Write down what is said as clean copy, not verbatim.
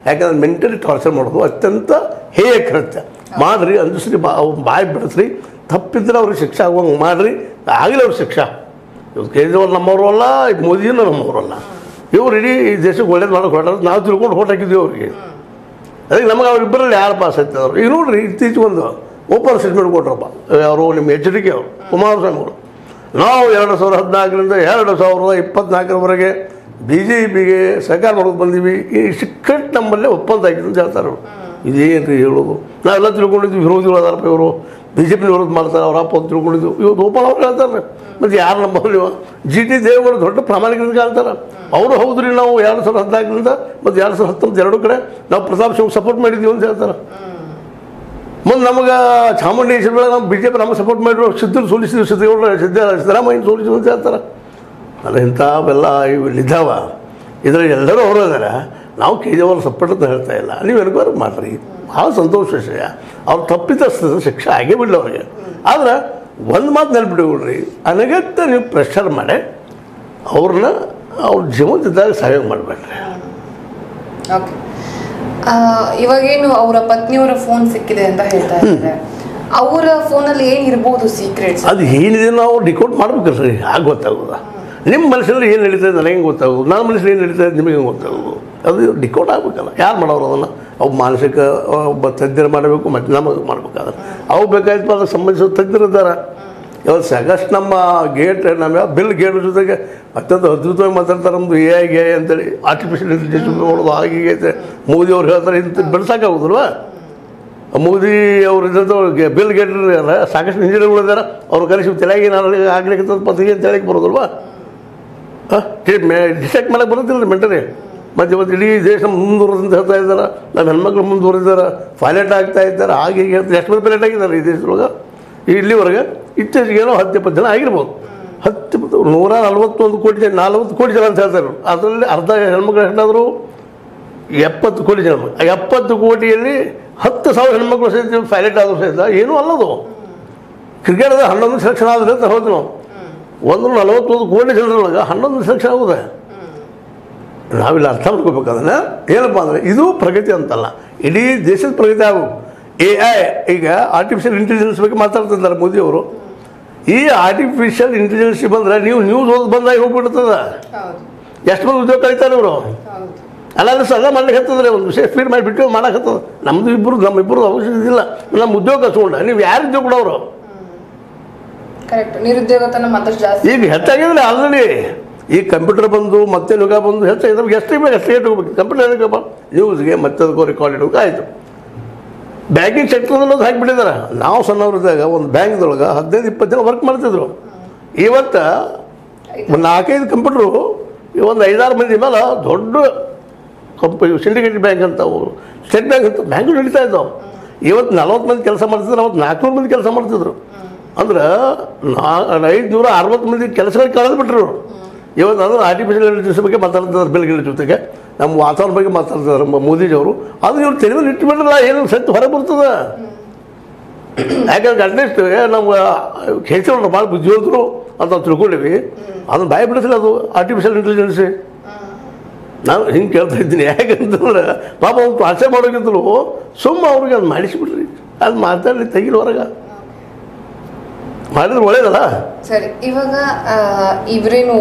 ಯಾಕಂದ್ರೆ mentally torture ಮಾಡೋದು ಅತ್ಯಂತ ಹೇಯ ಕೃತ್ಯ. ಮಾಡಿರಿ ಅಂದಿಸ್ರಿ, ಬಾಯಿ ಬಿಡಿಸ್ರಿ, ತಪ್ಪಿದ್ರೆ ಅವ್ರಿಗೆ ಶಿಕ್ಷೆ ಆಗುವಂಗೆ ಮಾಡಿರಿ, ಆಗಲಿ ಅವ್ರ ಶಿಕ್ಷೆ. ಇವ್ರು ಕೇಜ್ರಿವಾಲ್ ನಮ್ಮವರು ಅಲ್ಲ, ಮೋದಿನೂ ನಮ್ಮವರು ಅಲ್ಲ. ಇವ್ರು ಇಡೀ ಈ ದೇಶಕ್ಕೆ ಒಳ್ಳೇದು ಮಾಡೋಕೆ ಹೊರಟಾರ, ನಾವು ತಿಳ್ಕೊಂಡು ಹೊಟ್ಟು ಹಾಕಿದ್ವಿ ಅವ್ರಿಗೆ. ಅದಕ್ಕೆ ನಮಗೆ ಅವರಿಬ್ಬರಲ್ಲಿ ಯಾರು ಪಾಸ್ ಆಗ್ತಿದ್ರು. ಈಗ ನೋಡಿರಿ, ಇತ್ತೀಚೆಗೆ ಒಂದು ಓಪನ್ ಸ್ಟೇಟ್ಮೆಂಟ್ ಕೊಟ್ರಪ್ಪ ಅವರು, ನಿಮ್ಮ ಎಚ್ಚರಿಕೆ ಅವರು ಕುಮಾರಸ್ವಾಮಿ ಅವರು. ನಾವು 2014ರಿಂದ 2024ರವರೆಗೆ BJPಗೆ ಸಹಕಾರ ಮಾಡೋದು ಬಂದೀವಿ, ಈ ಸೀಕ್ರೆಟ್ ನಮ್ಮಲ್ಲೇ ಒಪ್ಪಂದ ಆಗಿದೆ ಅಂತ ಹೇಳ್ತಾರೆ ಅವರು. ಇದೇನು ರೀ ಹೇಳೋದು? ನಾವೆಲ್ಲ ತಿಳ್ಕೊಂಡಿದ್ವಿ ವಿರೋಧಿಗಳು ಅದಾರಪ್ಪ, ಇವರು BJP ವಿರೋಧ ಮಾಡ್ತಾರೆ, ಅವ್ರ ಅಪ್ಪ ಅಂತ ತಿಳ್ಕೊಂಡಿದ್ವಿ. ಇವತ್ತು ಓಪನ್ ಅವ್ರು ಹೇಳ್ತಾರೆ. ಮತ್ತು ಯಾರು ನಂಬೋದು ನೀವು? GT ದೇವೇಗೌಡ ದೊಡ್ಡ ಪ್ರಾಮಾಣಿಕರಿಗೆ ಹೇಳ್ತಾರೆ. ಅವರು ಹೌದು ರೀ, ನಾವು 2014ರಿಂದ ಮತ್ತು 2019 ಎರಡೂ ಕಡೆ ನಾವು ಪ್ರತಾಪ್ ಸಿಂಗ್ ಸಪೋರ್ಟ್ ಮಾಡಿದ್ದೀವಿ ಅಂತ ಹೇಳ್ತಾರೆ. ಮುಂದೆ ನಮಗೆ ಚಾಮುಂಡೇಶ್ವರಿ ನಮ್ಮ BJP ನಮಗೆ ಸಪೋರ್ಟ್ ಮಾಡಿದ್ರು, ಸಿದ್ದರಾಮಯ್ಯ ಸೋಲಿಸಿದ್ರು ಅಂತ ಹೇಳ್ತಾರೆ. ಅಲ್ಲ, ಇಂಥವೆಲ್ಲ ಇಲ್ಲಿದ್ದಾವ. ಇದರಲ್ಲಿ ಎಲ್ಲರೂ ಅವರು ಇದ್ದಾರೆ. ನಾವು ಕೇಜ್ರಿವಾಲ್ ಸಪೋರ್ಟ್ ಅಂತ ಹೇಳ್ತಾ ಇಲ್ಲ. ನೀವು ಎನ್ಕ್ವೈರಿ ಮಾಡಿರಿ, ಭಾಳ ಸಂತೋಷ ವಿಷಯ. ಅವ್ರು ತಪ್ಪಿತಸ್ಥದ ಶಿಕ್ಷೆ ಆಗೇ ಬಿಡಲಿ ಅವ್ರಿಗೆ. ಆದ್ರೆ ಒಂದು ಮಾತು ನೆನ್ಪಿಟ್ಕೊಳ್ರಿ, ಅನಗತ್ಯ ನೀವು ಪ್ರೆಷರ್ ಮಾಡಿ ಅವ್ರನ್ನ ಅವ್ರ ಜೀವನದಿದ್ದಾಗ ಸಹಾಯ ಮಾಡಬೇಡ್ರಿ. ಓಕೆ, ಇವಾಗೇನು ಅವರ ಪತ್ನಿಯವರ ಫೋನ್ ಸಿಕ್ಕಿದೆ ಅಂತ ಹೇಳ್ತಾ ಇದ್ದಾರೆ. ಅವರ ಫೋನಲ್ಲಿ ಏನಿರ್ಬೋದು ಸೀಕ್ರೆಟ್ಸ್? ಅದು ಏನಿದೆ ನಾವು ಡಿಕೋಡ್ ಮಾಡ್ಬೇಕಲ್ರಿ, ಆಗ ಗೊತ್ತಾಗೋದ. ನಿಮ್ಮ ಮನಸ್ಸಲ್ಲಿ ಏನು ನಡೀತದೆ ನನಗೆ ಹೆಂಗೆ ಗೊತ್ತಾಗೋದು, ನನ್ನ ಮನಸ್ಸಲ್ಲಿ ಏನು ನಡೀತದೆ ನಿಮಗೆ ಹೆಂಗೆ ಗೊತ್ತಾಗೋದು? ಅದು ಡಿಕೋಡ್ ಆಗಬೇಕಲ್ಲ. ಯಾರು ಮಾಡೋರು ಅದನ್ನು? ಅವು ಮಾನಸಿಕ ಒಬ್ಬ ತಜ್ಞರು ಮಾಡಬೇಕು, ಮತ್ತು ನಮಗೆ ಮಾಡ್ಬೇಕಾದ್ರೆ ಅವು ಬೇಕಾಯ್ತು. ಅದಕ್ಕೆ ಸಂಬಂಧಿಸಿದ ತಜ್ಞರು ಇದ್ದಾರೆ. ಇವತ್ತು ಸಾಕಷ್ಟು ನಮ್ಮ ಗೇಟ್, ನಮ್ಮ ಬಿಲ್ ಗೇಟ್ ಜೊತೆಗೆ ಅತ್ಯಂತ ಅದ್ಭುತವಾಗಿ ಮಾತಾಡ್ತಾರೆ. ನಮ್ಮದು AI ಅಂತೇಳಿ ಆರ್ಟಿಫಿಷಿಯಲ್ ಇಂಟೆಲಿಜೆನ್ಸ್ ಮಾಡೋದು ಹಾಗೆ ಐತೆ. ಮೋದಿ ಅವ್ರು ಹೇಳ್ತಾರೆ, ಇಂಥ ಬೆಳೆಸೋಕ್ಕಾಗೋದಿಲ್ವ? ಮೋದಿ ಅವ್ರು ಇದ್ದಂಥವ್ರಿಗೆ ಬಿಲ್ ಗೇಟ್ ಸಾಕಷ್ಟು ಇಂಜಿನಿಯರ್ಗಳು ಇದ್ದಾರೆ. ಅವ್ರು ಕಲಿಸಿ ತಲೆಗೆ ನಾನು ಆಗ್ಲಿಕ್ಕೆ ಪತ್ರಿಕೆ ಅಂತ ಹೇಳಕ್ಕೆ ಬರೋದಿಲ್ವ? ಡಿಸೆಕ್ಟ್ ಮಾಡಕ್ಕೆ ಬರೋದಿಲ್ಲ ಮೆಂಟಲಿ. ಮತ್ತು ಇವತ್ತು ಇಡೀ ದೇಶ ಮುಂದುವರೆದಂತ ಹೇಳ್ತಾ ಇದ್ದಾರೆ. ನಮ್ಮ ಹೆಣ್ಮಕ್ಳು ಮುಂದುವರೆದಿದ್ದಾರೆ, ಪೈಲಟ್ ಆಗ್ತಾ ಇದ್ದಾರೆ, ಹಾಗೆ ಹೀಗೆ ಅಂತ ಎಷ್ಟು ಮಂದಿ ಪೈಲಟ್ ಆಗಿದ್ದಾರೆ ಈ ದೇಶದೊಳಗೆ ಇಲ್ಲಿವರೆಗೆ. ಇತ್ತೀಚೆಗೇನೋ 10-20 ಜನ ಆಗಿರ್ಬೋದು. 141 ಕೋಟಿ ಜನ, 40 ಕೋಟಿ ಜನ ಅಂತ ಹೇಳ್ತಾರೆ. ಅದರಲ್ಲಿ ಅರ್ಧ ಹೆಣ್ಮಕ್ಳು ಎಷ್ಟಾದರೂ 70 ಕೋಟಿ ಜನ. 70 ಕೋಟಿಯಲ್ಲಿ 10,000 ಹೆಣ್ಮಕ್ಳು ಸಹಿತ ಪೈಲಟ್ ಆದರೂ ಸಹಿತ ಏನೂ ಅಲ್ಲದು. ಕ್ರಿಕೆಟ್ದಾಗ 11 ಸೆಲೆಕ್ಷನ್ ಆದರೆ ಅಂತ ಹೌದು. ನಾವು 141 ಕೋಟಿ ಜನರೊಳಗೆ 11 ಸೆಲೆಕ್ಷನ್ ಆಗೋದೆ. ನಾವಿಲ್ಲಿ ಅರ್ಥ ಮಾಡ್ಕೋಬೇಕು ಅದನ್ನು. ಏನಪ್ಪ ಅಂದರೆ ಇದು ಪ್ರಗತಿ ಅಂತಲ್ಲ, ಇಡೀ ದೇಶದ ಪ್ರಗತಿ ಆಗಬೇಕು. AI ಈಗ ಆರ್ಟಿಫಿಷಿಯಲ್ ಇಂಟೆಲಿಜೆನ್ಸ್ ಬಗ್ಗೆ ಮಾತಾಡ್ತಿದ್ದಾರೆ ಮೋದಿಯವರು. ಈ ಆರ್ಟಿಫಿಷಿಯಲ್ ಇಂಟೆಲಿಜೆನ್ಸ್ ಬಂದರೆ ನೀವು ನ್ಯೂಸ್ ಓದಿ ಬಂದಾಗಿ ಹೋಗ್ಬಿಡ್ತದ. ಎಷ್ಟು ಮಂದಿ ಉದ್ಯೋಗ ಕಳೀತಾರೆ ಇವರು? ಅಲ್ಲ ಸದಾ ಮಾಡ್ಲಿಕ್ಕೆ ಹತ್ತದ್ರೆ ಒಂದು ವಿಷಯ ಸ್ಪೀಡ್ ಮಾಡಿಬಿಟ್ಟು ಮಾಡೋಕ್ಕತ್ತದ. ನಮ್ಮಿಬ್ಬರು ಅವಶ್ಯಕತೆ ಇಲ್ಲ. ನಮ್ಮ ಉದ್ಯೋಗ ಕಸ್ಕೊಂಡ ನೀವು ಯಾರು ಉದ್ಯೋಗ ಕೊಡೋರು? ಈಗ ಹೆಚ್ಚಾಗಿದ್ರೆ ಆಲ್ರೆಡಿ ಈ ಕಂಪ್ಯೂಟರ್ ಬಂದು ಮತ್ತೆ ಯುಗ ಬಂದು ಹೆಚ್ಚಾಗಿದ್ರೆ ಎಷ್ಟು ಹೋಗ್ಬೇಕು. ಕಂಪ್ಯೂಟರ್ ಏನಕ್ಕಪ್ಪ? ನ್ಯೂಸ್ಗೆ ಮತ್ತೆ ಅದಕ್ಕೂ ರೆಕಾರ್ಡ್ ಇಡೋಕೆ ಆಯಿತು. ಬ್ಯಾಂಕಿಂಗ್ ಸೆಕ್ಟರ್ದಲ್ಲಿ ಅದು ಹಾಕಿಬಿಟ್ಟಿದ್ದಾರೆ. ನಾವು ಸಣ್ಣವರಿದ್ದಾಗ ಒಂದು ಬ್ಯಾಂಕ್ದೊಳಗೆ 15-20 ಜನ ವರ್ಕ್ ಮಾಡ್ತಿದ್ರು. ಇವತ್ತು ಒಂದು 4-5 ಕಂಪ್ಯೂಟ್ರು ಒಂದು 5-6 ಮಂದಿ ಮೇಲೆ ದೊಡ್ಡ ಸಿಂಡಿಕೇಟೆಡ್ ಬ್ಯಾಂಕ್ ಅಂತ, ಸ್ಟೇಟ್ ಬ್ಯಾಂಕ್ ಅಂತ ಬ್ಯಾಂಕು ನಡೀತಾ ಇದ್ದಾವೆ. ಇವತ್ತು 40 ಮಂದಿ ಕೆಲಸ ಮಾಡ್ತಿದ್ರು, ಅವತ್ತು 400 ಮಂದಿ ಕೆಲಸ ಮಾಡ್ತಿದ್ರು. ಅಂದ್ರೆ 560 ಮಂದಿ ಕೆಲಸಗಳು ಕಳೆದುಬಿಟ್ರು. ಇವತ್ತು ಅದು ಆರ್ಟಿಫಿಷಿಯಲ್ ಇಂಟೆಲಿಜೆನ್ಸ್ ಬಗ್ಗೆ ಮಾತಾಡ್ತಿದ್ದಾರೆ, ಬಿಲ್ಗಳ ಜೊತೆಗೆ ನಮ್ಮ ವಾತಾವರಣ ಬಗ್ಗೆ ಮಾತಾಡ್ತಿದ್ದಾರೆ ಮೋದಿಜಿಯವರು. ಅದು ಇವ್ರು ತೆಲುಗಲ್ಲಿ ಇಟ್ಟುಬಿಟ್ರಲ್ಲ, ಏನು ಸತ್ತು ಹೊರಗೆ ಬರ್ತದೆ. ಯಾಕಂದ್ರೆ ಅಟ್ಲೀಸ್ಟ್ ನಮ್ಮ ಕೇಳ್ತಿರೋರು ಭಾಳ ಬುದ್ಧಿವಂತರು ಅಂತ ನಾವು ತಿಳ್ಕೊಂಡಿವಿ. ಅದನ್ನು ಬಾಯಿ ಬಿಡಿಸಿಲ್ಲ ಅದು ಆರ್ಟಿಫಿಷಿಯಲ್ ಇಂಟೆಲಿಜೆನ್ಸ್. ನಾನು ಹಿಂಗೆ ಕೇಳ್ತಾ ಇದ್ದೀನಿ. ಯಾಕಂತಂದ್ರೆ ಪಾಪ ಅವ್ರು ಆಸೆ ಮಾಡೋಕ್ಕಿಂತಲೂ ಅವ್ರಿಗೆ ಅದು ಮಾಡಿಸಿಬಿಡ್ರಿ, ಅದು ಮಾತಾಡಲಿ ತೆಗಿಲು ಹೊರಗೆ ಮಾಡಿದ್ರೆ ಒಳ್ಳೇದಲ್ಲ. ಸರಿ, ಇವಾಗ ಇವರೇನು